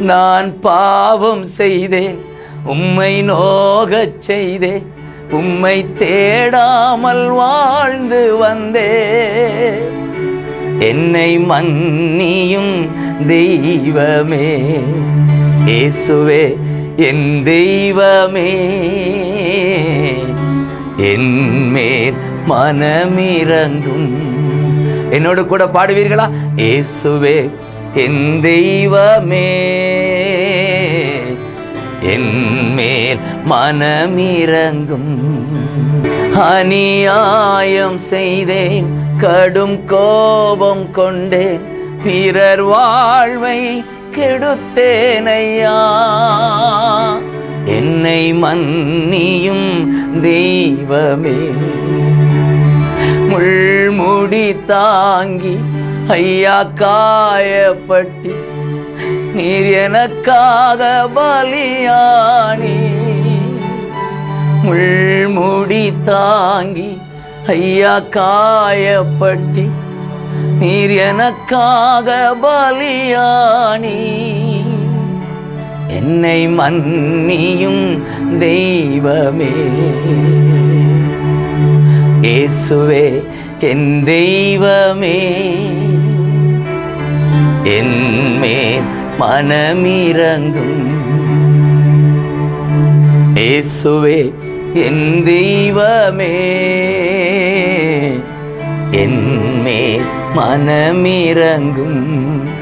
நான் பாவம் செய்தேன், உம்மை நோகச் செய்தேன், உம்மை தேடாமல் வாழ்ந்து வந்தேன். என்னை மன்னியும் தெய்வமே, இயேசுவே என் தெய்வமே, என்மேல் மனமிரங்கும். என்னோடு கூட பாடுவீர்களா? இயேசுவே என் தெய்வமே, என்மேல் மனமிரங்கும். அநியாயம் செய்தேன், கடும் கோபம் கொண்டேன், பிறர் வாழ்வை கெடுத்தேனையா. என்னை மன்னியும் தெய்வமே, முள்முடி தாங்கி ஐயா காயப்பட்டி நீர் எனக்காக பலியானி. முள்முடி தாங்கி ஐயா காயப்பட்டி நீர் எனக்காக பலியானி. என்னை மன்னியும் தெய்வமே, இயேசுவே என் தெய்வமே, என்மேல் மனமிரங்கும். இயேசுவே என் தெய்வமே, என்மேல் மனமிரங்கும்.